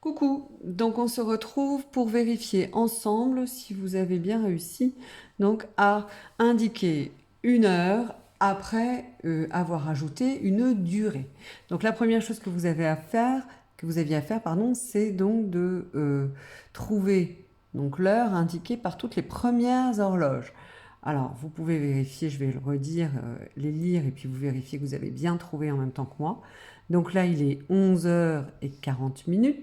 Coucou, donc on se retrouve pour vérifier ensemble si vous avez bien réussi donc à indiquer une heure après avoir ajouté une durée. Donc la première chose que vous avez à faire, que vous aviez à faire, pardon, c'est donc de trouver donc l'heure indiquée par toutes les premières horloges. Alors vous pouvez vérifier, je vais le redire, les lire et puis vous vérifiez que vous avez bien trouvé en même temps que moi. Donc là il est 11h40.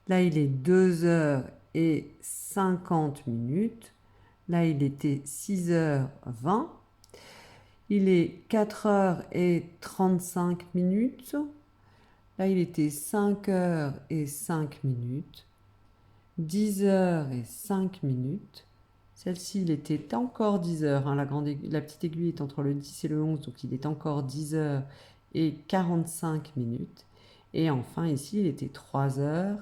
Là, il est 2h50. Là, il était 6h20. Il est 4h35. Là, il était 5h05. 10h05. Celle-ci, il était encore 10h. Hein. La petite aiguille est entre le 10 et le 11, donc il est encore 10h45. Et enfin, ici, il était 3h40.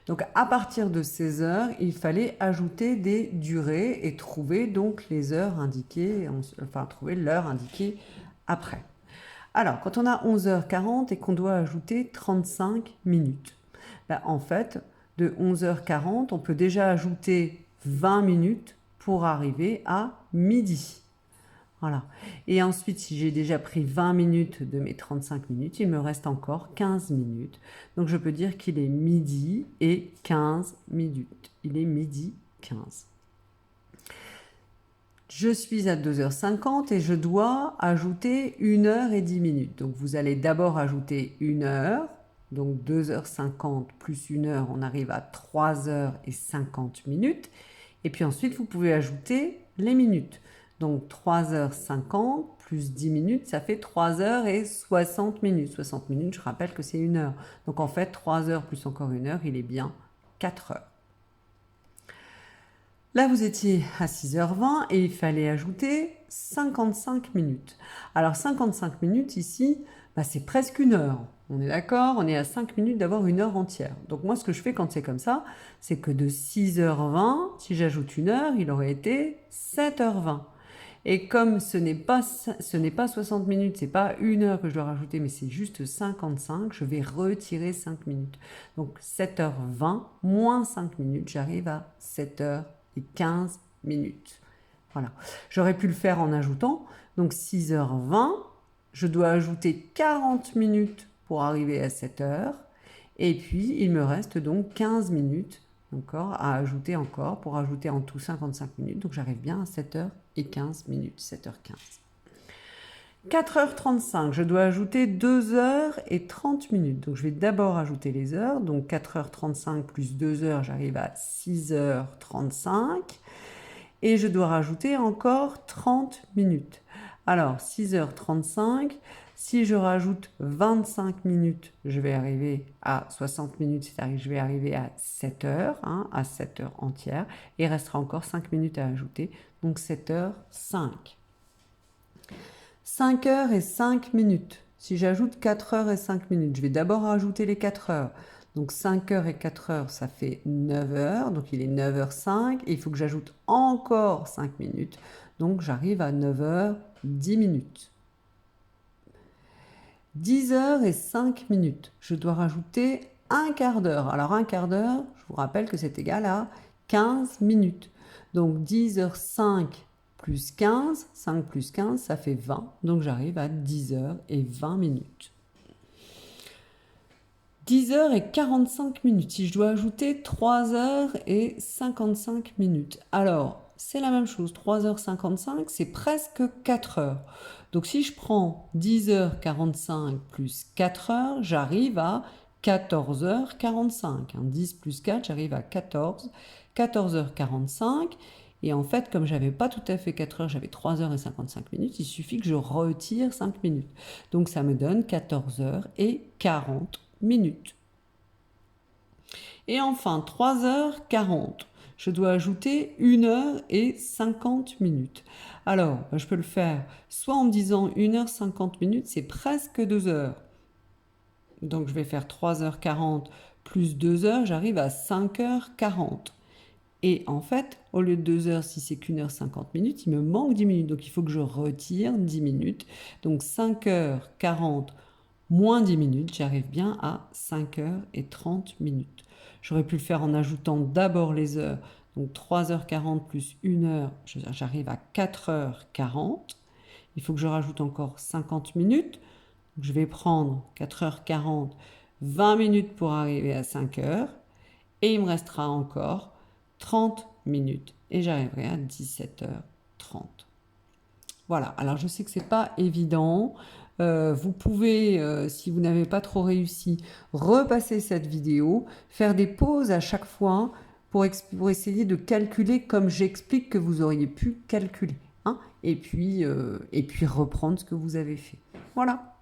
Donc à partir de ces heures, il fallait ajouter des durées et trouver donc les heures indiquées, enfin trouver l'heure indiquée après. Alors quand on a 11h40 et qu'on doit ajouter 35 minutes, ben, en fait de 11h40 on peut déjà ajouter 20 minutes pour arriver à midi. Voilà. Et ensuite, si j'ai déjà pris 20 minutes de mes 35 minutes, il me reste encore 15 minutes. Donc je peux dire qu'il est midi et 15 minutes. Il est midi 15. Je suis à 2h50 et je dois ajouter 1h10. Donc vous allez d'abord ajouter 1 heure. Donc 2h50 plus 1 heure, on arrive à 3h50. Et puis ensuite, vous pouvez ajouter les minutes. Donc 3h50 plus 10 minutes, ça fait 3h60. 60 minutes, je rappelle que c'est 1 heure. Donc en fait, 3 heures plus encore 1 heure, il est bien 4 heures. Là, vous étiez à 6h20 et il fallait ajouter 55 minutes. Alors 55 minutes ici, bah, c'est presque 1 heure. On est d'accord, on est à 5 minutes d'avoir 1 heure entière. Donc moi, ce que je fais quand c'est comme ça, c'est que de 6h20, si j'ajoute 1 heure, il aurait été 7h20. Et comme ce n'est pas 60 minutes, c'est pas 1 heure que je dois rajouter, mais c'est juste 55, je vais retirer 5 minutes. Donc 7h20 moins 5 minutes, j'arrive à 7h15. Voilà. J'aurais pu le faire en ajoutant. Donc 6h20, je dois ajouter 40 minutes pour arriver à 7h. Et puis, il me reste donc 15 minutes encore à ajouter encore pour ajouter en tout 55 minutes. Donc j'arrive bien à 7h15, 7h15. 4h35, je dois ajouter 2h30. Donc je vais d'abord ajouter les heures. Donc 4h35 plus 2 heures, j'arrive à 6h35. Et je dois rajouter encore 30 minutes. Alors 6h35, si je rajoute 25 minutes, je vais arriver à 60 minutes, c'est-à-dire que je vais arriver à 7 heures, à 7 heures entières. Et il restera encore 5 minutes à ajouter, donc 7h05. 5h05. Si j'ajoute 4h05, je vais d'abord rajouter les 4 heures. Donc 5h et 4 heures, ça fait 9 heures. Donc il est 9h05. Et il faut que j'ajoute encore 5 minutes. Donc j'arrive à 9h10. 10h05. Je dois rajouter un quart d'heure. Alors un quart d'heure, je vous rappelle que c'est égal à 15 minutes. Donc 10h05 plus 15, 5 plus 15, ça fait 20. Donc j'arrive à 10h20. 10h45. Si je dois ajouter 3h55. Alors, c'est la même chose. 3h55, c'est presque 4 heures. Donc si je prends 10h45 plus 4 heures, j'arrive à 14h45. 10 plus 4, j'arrive à 14. 14h45. Et en fait, comme j'avais pas tout à fait 4 heures, j'avais 3h55, il suffit que je retire 5 minutes. Donc ça me donne 14h40. Et enfin, 3h40. Je dois ajouter 1h50. Alors, je peux le faire soit en me disant 1h50, c'est presque 2 heures. Donc je vais faire 3h40 plus 2 heures, j'arrive à 5h40. Et en fait, au lieu de 2 heures, si c'est qu'1h50, il me manque 10 minutes. Donc il faut que je retire 10 minutes. Donc 5h40 moins 10 minutes, j'arrive bien à 5h30. J'aurais pu le faire en ajoutant d'abord les heures, donc 3h40 plus 1 heure, j'arrive à 4h40. Il faut que je rajoute encore 50 minutes. Donc je vais prendre 4h40, 20 minutes pour arriver à 5h. Et il me restera encore 30 minutes. Et j'arriverai à 17h30. Voilà, alors je sais que c'est pas évident. Vous pouvez, si vous n'avez pas trop réussi, repasser cette vidéo, faire des pauses à chaque fois pour essayer de calculer comme j'explique que vous auriez pu calculer, hein, et puis reprendre ce que vous avez fait. Voilà.